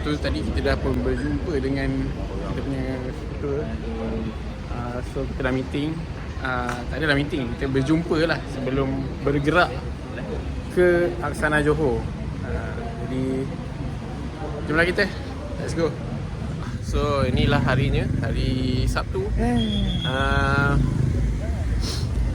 Tu tadi kita dah pun berjumpa dengan kita punya ketua. So kita dah meeting. Tak adalah meeting, kita berjumpa lah sebelum bergerak ke Aksana Johor. Jadi jumlah kita, let's go. So inilah harinya, hari Sabtu,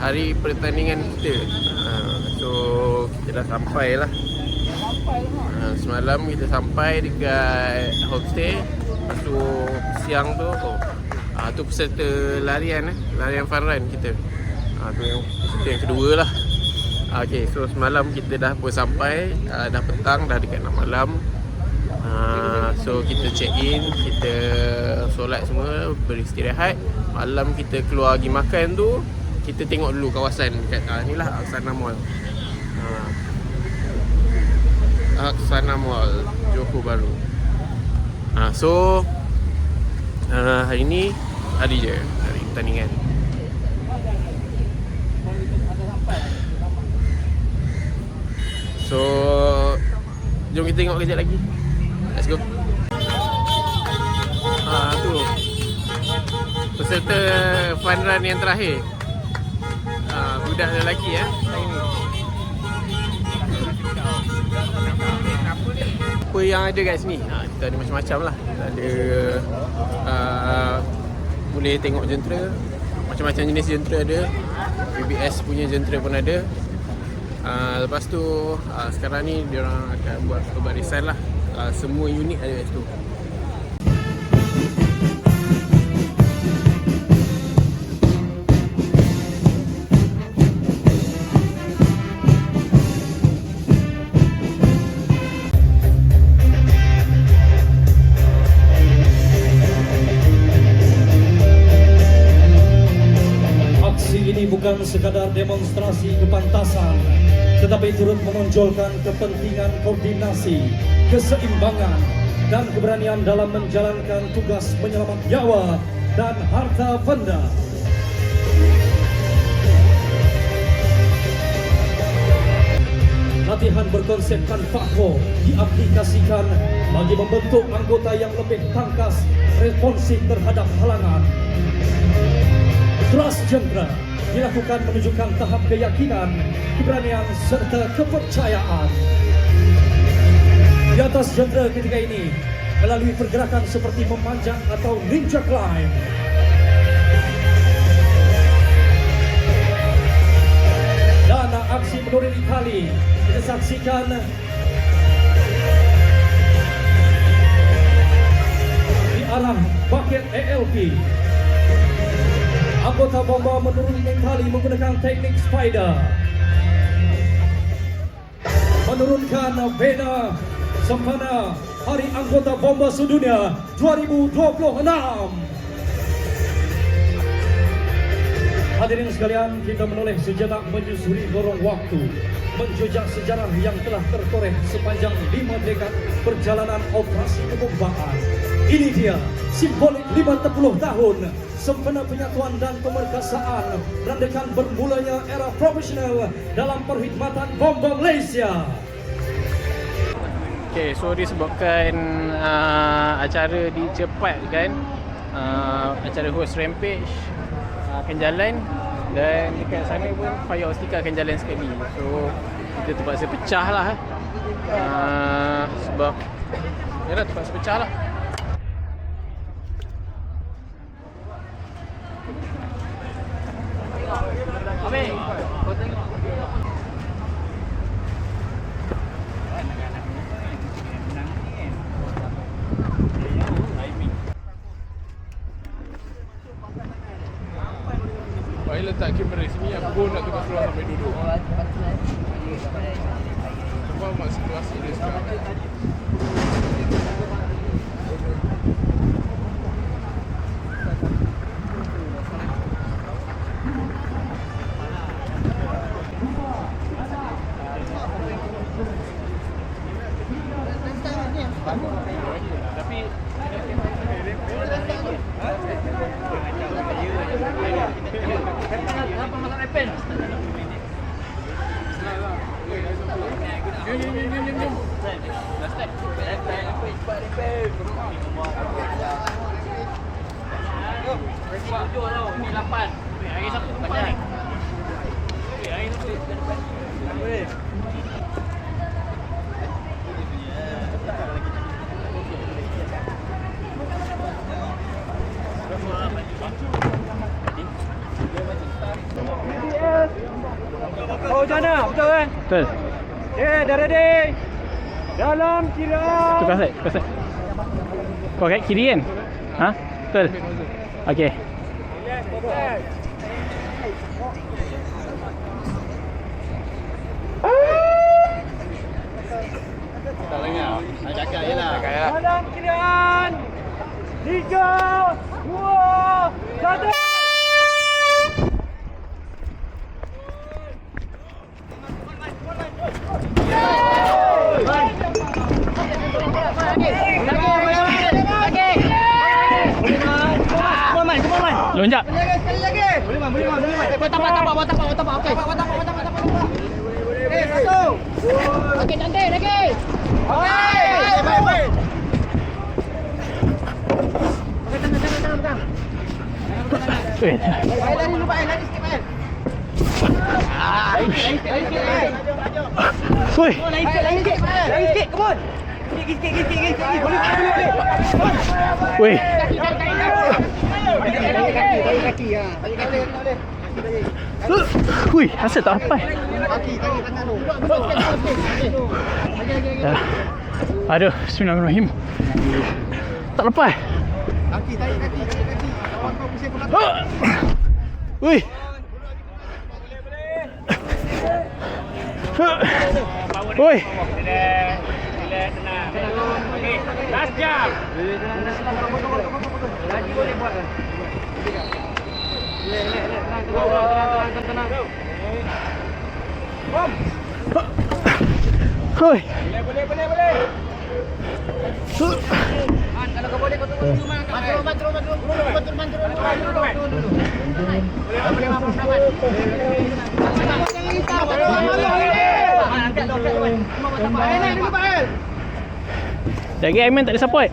hari pertandingan kita. So kita dah sampai lah. Semalam kita sampai dekat homestay. Lepas tu siang tu tu peserta larian fun run kita. Tu yang peserta yang kedua lah. Okay, so semalam kita dah pun sampai, dah petang, dah dekat 6 malam. So kita check in, kita solat semua, beristirahat. Malam kita keluar pergi makan tu, kita tengok dulu kawasan dekat inilah Aksana Mall. Aksana Mall Johor Bahru. So hari ni hari je, hari pertandingan. So jom kita tengok kejap lagi. Let's go. Tu peserta fun run yang terakhir. Budak lelaki hari ni. Apa yang ada kat sini? Kita ada macam-macam lah. Kita ada boleh tengok jentera, macam-macam jenis jentera ada. PBS punya jentera pun ada. Lepas tu sekarang ni diorang akan buat pembarisan lah. Semua unit ada kat situ. Bukan sekadar demonstrasi kepantasan, tetapi turut menonjolkan kepentingan koordinasi, keseimbangan, dan keberanian dalam menjalankan tugas menyelamat nyawa dan harta benda. Latihan berkonsepkan FAKO diaplikasikan bagi membentuk anggota yang lebih tangkas, responsif terhadap halangan. Trust Jentera dilakukan menunjukkan tahap keyakinan, keberanian serta kepercayaan. Di atas jentera ketika ini melalui pergerakan seperti memanjat atau ninja climb. Dan aksi menuruni tali kita saksikan di arah bucket ALP. Anggota bomba menuruni tali menggunakan teknik spider. Menurunkan bena sempena Hari Anggota Bomba Sedunia 2026. Hadirin sekalian, kita menoleh sejenak menyusuri lorong waktu, menjejak sejarah yang telah tertoreh sepanjang 5 dekad perjalanan operasi kebombaan. Ini dia simbolik 50 tahun sempena penyatuan dan pemerkasaan, menandakan bermulanya era profesional dalam perkhidmatan bomba Malaysia. Okay, so disebabkan acara dicepatkan, acara host Rampage akan jalan, dan dekat sana pun Fire Ostika akan jalan sekali. So kita terpaksa pecah lah sebab yalah, terpaksa pecah lah. Baik, letak kamera sini, aku pun nak tukar seluar sampai duduk. Sebab mak situasi dia sekarang. Tapi apa masalah pen? Jom. Oh, jana, betul kan? Betul. Dah ready. Dalam kiraan. Tukar set. Kau kat kiri kan? Ha? Betul. Okey. Dalam kiraan. 3, 2, 1. Lonjak. Sekali lagi. Boleh, Buat tapak. Okey. Satu. Okey, cantik lagi. Okey. Baik. Tangan. Weh. Lari dulu, Pak. Lari sikit, Pak. Lari sikit. Woi. Lari sikit. Come on. Sikit. Boleh. Weh. Kaki. Boleh. Hui, asal tak sampai. Kaki tangan tu. Dah. Aduh, bismillahirrahmanirrahim. Tak lepas. Kaki. Kawan kau pusing pula. Hui. Hui. Last jam. Lagi boleh buat. Tenang. Hui. Boleh. Kalau kau boleh kau tunggu dulu, Man. Bantu. Lagi Aiman tak ada support.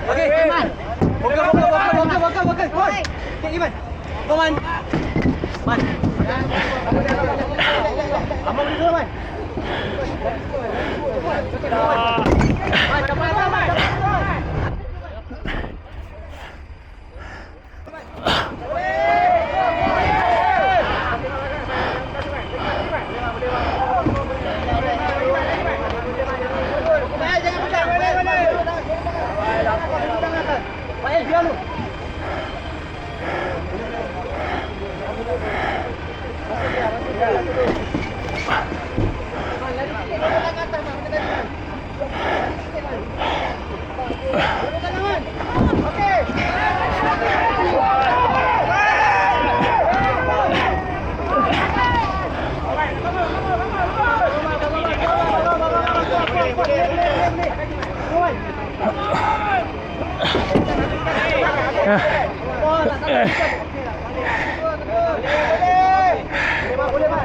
Okey, Man. Vokal. Okey, Iman. Go, Man. Abang boleh dulu, Man. Man.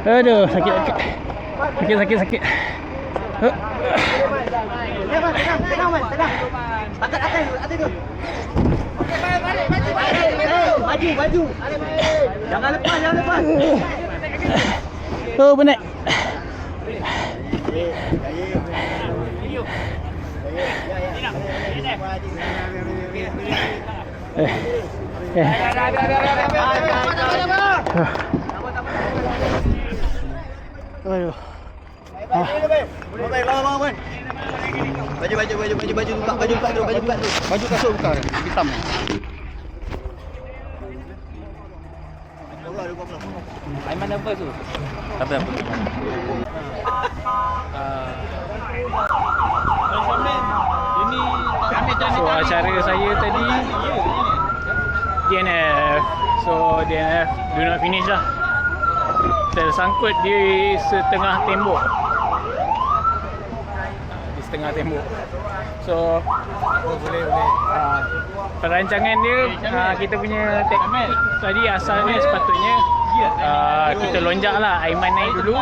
Aduh, sakit. Tenang. Atas tu. Okey, balik. Maju. Jangan lepas. Oh, benar. Aduh. Baik, lawan. Baju buka. Baju kasut buka. Hitam. Aiman nervous tu. Apa? So acara saya tadi DNF. So DNF do not finish lah. Tersangkut di setengah tembok. So boleh. Perancangan dia kita punya teknik tadi asalnya sepatutnya kita lonjak lah. Aiman naik dulu,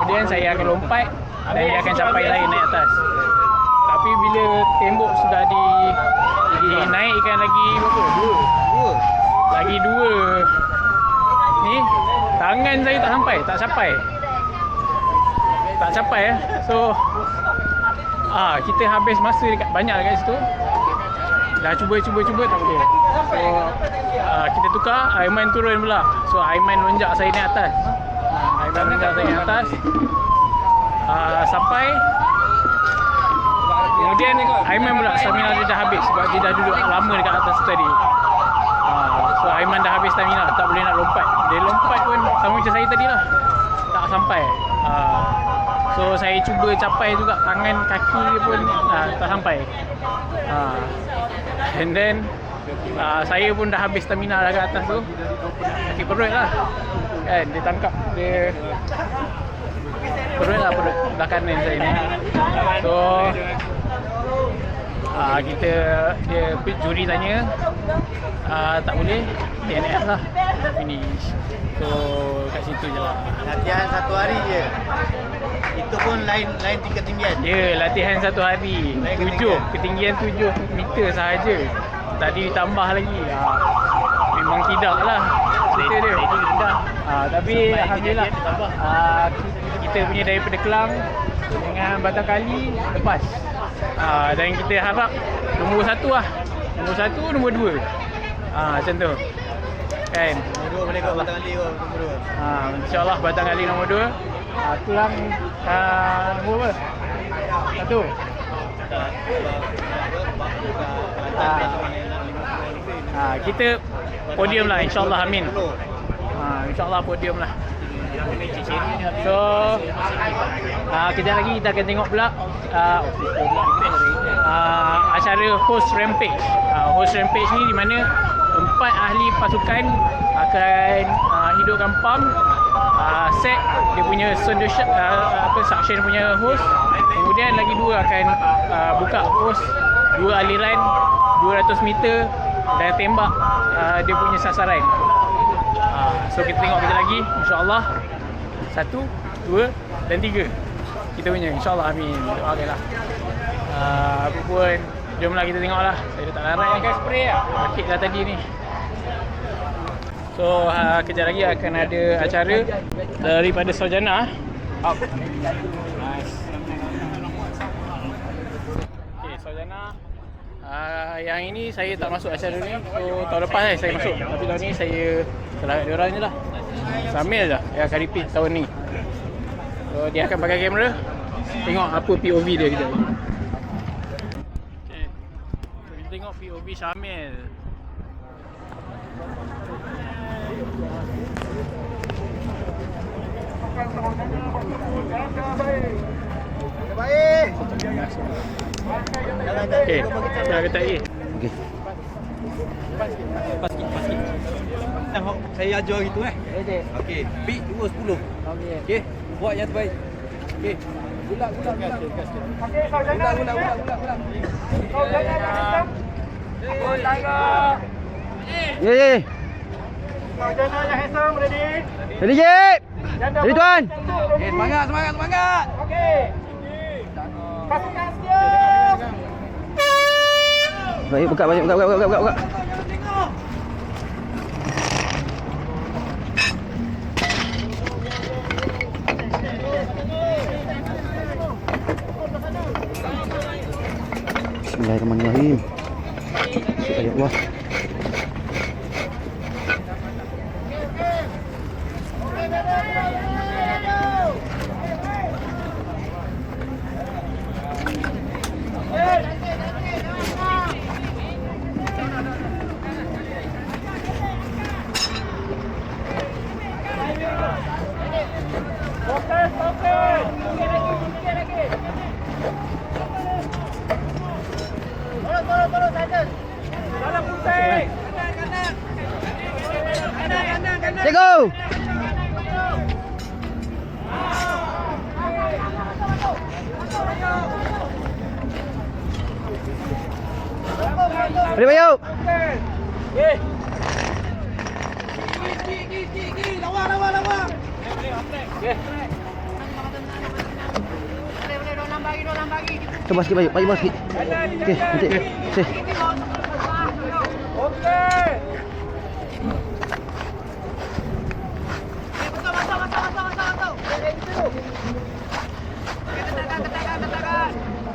kemudian saya akan lompat dan dia akan capai lagi naik atas. Tapi bila tembok sudah dinaikkan lagi berapa? Lagi 2. Ni tangan saya tak capai. So kita habis masa banyak dekat situ. Dah cuba tak boleh. So kita tukar, Aiman turun pula. So Aiman lonjak saya naik atas. Sampai kemudian Aiman pula stamina dia dah habis sebab dia dah duduk lama dekat atas tadi. So Aiman dah habis stamina, tak boleh nak lompat. Dia lompat pun sama macam saya tadi lah, tak sampai. So saya cuba capai juga, tangan kaki dia pun tak sampai. And then saya pun dah habis stamina dah kat atas tu. Sakit perut lah kan, dia tangkap dia perut belah kanan saya ni. So juri tanya tak boleh, DNF lah, finish. So kat situ je lah. Latihan 1 hari je. Itu pun lain ketinggian. Ya, latihan 1 hari. Ketinggian 7 meter sahaja. Tadi tambah lagi. Memang tidak lah cerita dia. Tapi alhamdulillah kita punya daripada Kelang dengan Batang Kali lepas. Dan kita harap nombor 1 lah. Nombor 1, nombor 2. Macam tu. Kan? Nombor 2 boleh kat Batang Kali kot, nombor 2. InsyaAllah Batang Kali nombor 2. Kelang nombor apa? 1. Kita podium lah, insyaAllah, amin. InsyaAllah podium lah. So kejap lagi kita akan tengok pula acara host rampage. Host rampage ni di mana 4 ahli pasukan akan hidupkan pump, set dia punya suction punya hose. Kemudian lagi 2 akan buka hose 2 aliran 200 meter dan tembak dia punya sasaran. So kita tengok kejap lagi, insyaAllah 1, 2 dan 3 kita punya, insyaAllah, amin. Doakanlah. Apa pun, jomlah kita tengoklah. Saya dah tak larat ni, sakit dah tadi ni. So kejap lagi akan ada acara daripada Sarjana. Nice. Okay, Sarjana. Yang ini saya tak masuk acara ni. So tahun lepas saya masuk. Tapi tahun ni saya selamat diorang je lah. Samil je yang akan repeat tahun ni. So dia akan pakai kamera. Tengok apa POV dia kejap lagi. Okay. So, kita tengok POV Syamil. Baik. Okey, dah kata lagi. Okey. Pas sikit. Saya ajar gitu Okey. Beat 2.10. Okey. Buat yang terbaik. Okey. Gulak. Okey, Sarjana. Gulak. Sarjana. Ye. Sarjana yang handsome, ready? Ready, je. Ready, tuan. Okey, semangat. Okey. Pasukan siap. Baik, buka. Bismillahirrahmanirrahim. Ya Allah. Let's go. Ready, Bayu. Gigi, lawan. Coba sikit baju bawah sikit. Okey, nanti. Sih.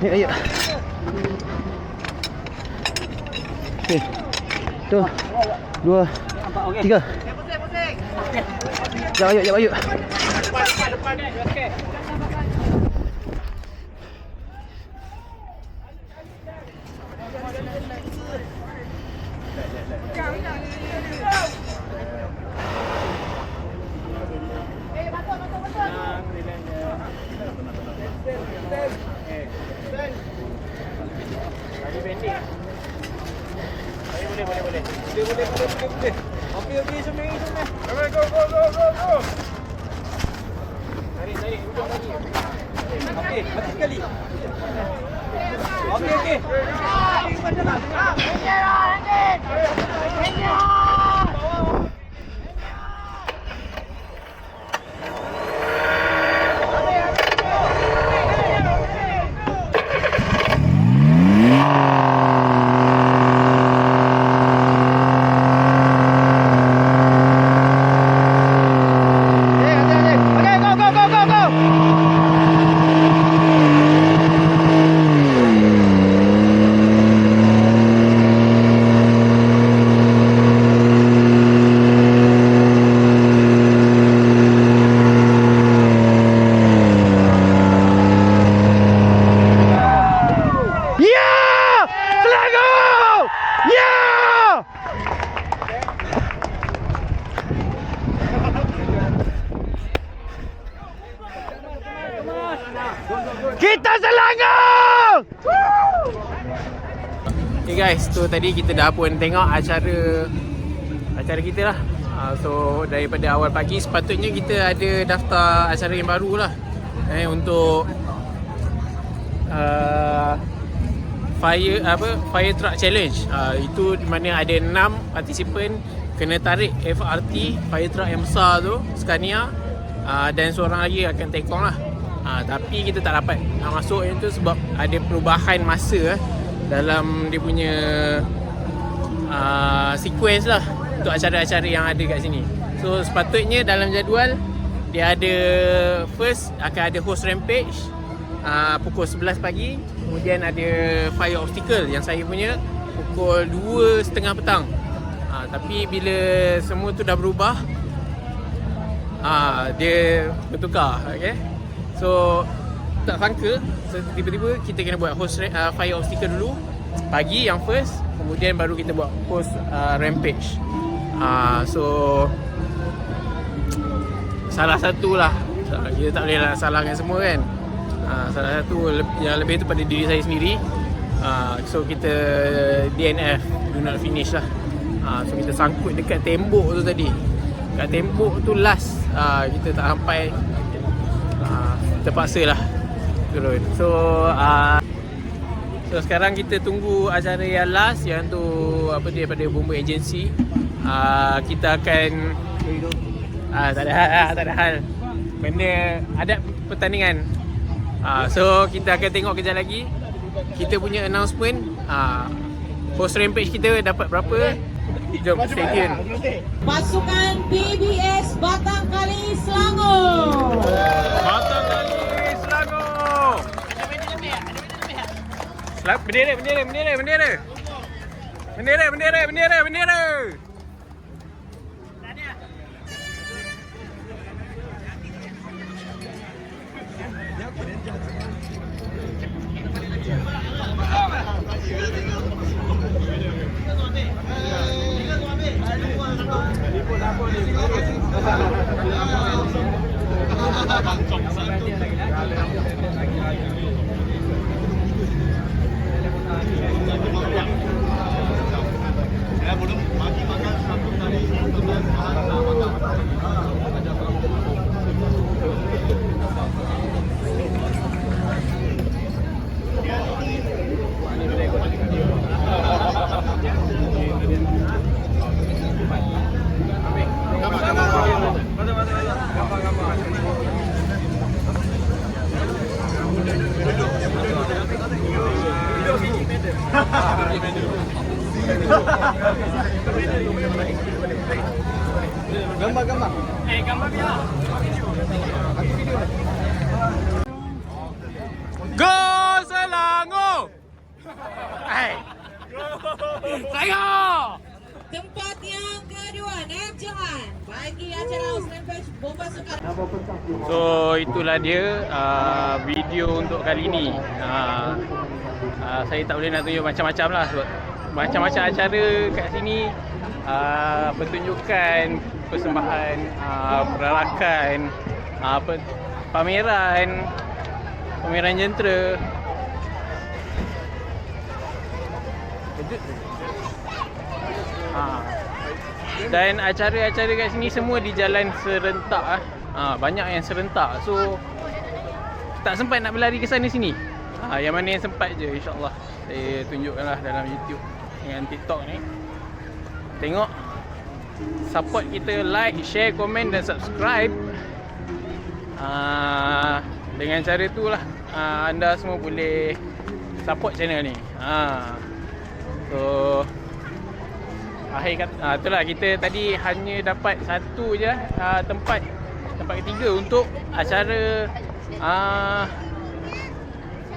Ayo. Okey. 1, 2, 3. Jap ayo. Kita Selangor! Okay guys, tu tadi kita dah pun tengok acara kita lah. So daripada awal pagi sepatutnya kita ada daftar acara yang baru lah untuk fire truck challenge. Itu di mana ada 6 partisipan kena tarik FRT fire truck yang besar tu, Scania, dan seorang lagi akan tekong lah. Tapi kita tak dapat nak masuk yang tu sebab ada perubahan masa dalam dia punya sequence lah untuk acara-acara yang ada kat sini. So sepatutnya dalam jadual dia ada first akan ada host rampage pukul 11 pagi. Kemudian ada fire obstacle yang saya punya pukul 2.30 petang. Tapi bila semua tu dah berubah, dia bertukar. Okay? So tak sangka tiba-tiba kita kena buat host fire obstacle dulu pagi yang first, kemudian baru kita buat host rampage. So salah satulah, kita tak boleh lah salahkan semua kan. Salah satu yang lebih tu pada diri saya sendiri. So kita DNF, do not finish lah. So kita sangkut dekat tembok tu tadi. Kat tembok tu last kita tak sampai, terpaksa lah turun. So sekarang kita tunggu acara yang last, yang tu daripada Bomber Agency. Kita akan tak ada hal benda ada pertandingan. So kita akan tengok kejap lagi kita punya announcement. Host rampage kita dapat berapa. Jom stay tune. Pasukan PBS Batangkali Selangor. Batangkali Selangor. Bendera. Gambar-gambar. Go Selangor! Hai. Selangor! Tempat yang kedua, Naib Johan bagi acara House Rampage Bomba Sukan. So itulah dia video untuk kali ni. Saya tak boleh nak tunjuk macam-macam lah sebab macam-macam acara kat sini, pertunjukan, persembahan, perarakan, pameran jentera. Dan acara-acara kat sini semua di jalan serentak. Banyak yang serentak. So tak sempat nak berlari ke sana sini. Yang mana yang sempat je, insyaAllah saya tunjukkanlah dalam YouTube dengan TikTok ni. Tengok, support kita, like, share, komen dan subscribe. Dengan cara tu lah anda semua boleh support channel ni. So akhir kata, itulah kita tadi hanya dapat satu je tempat ketiga untuk acara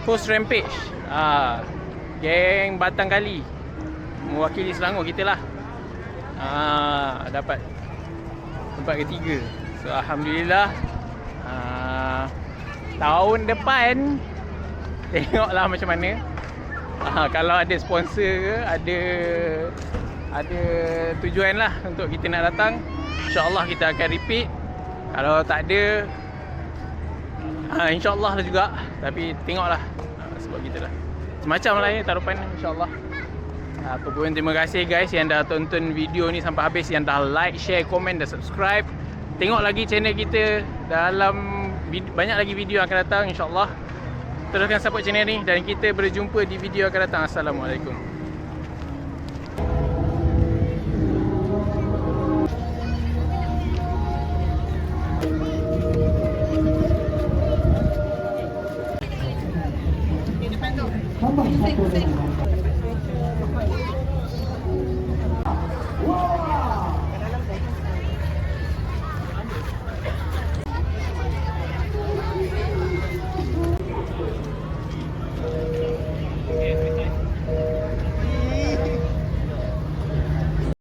Host Rampage. Geng Batang Kali mewakili Selangor kita lah. Dapat tempat ketiga. So alhamdulillah. Tahun depan tengoklah macam mana. Kalau ada sponsor ke, ada tujuan lah untuk kita nak datang, InsyaAllah kita akan repeat. Kalau tak ada, InsyaAllah lah juga. Tapi tengoklah, sebab kita lah macam lah ya tarupan, InsyaAllah. Apa pun, terima kasih guys yang dah tonton video ni sampai habis, yang dah like, share, komen dan subscribe. Tengok lagi channel kita, dalam banyak lagi video akan datang, InsyaAllah. Teruskan support channel ni dan kita berjumpa di video akan datang. Assalamualaikum.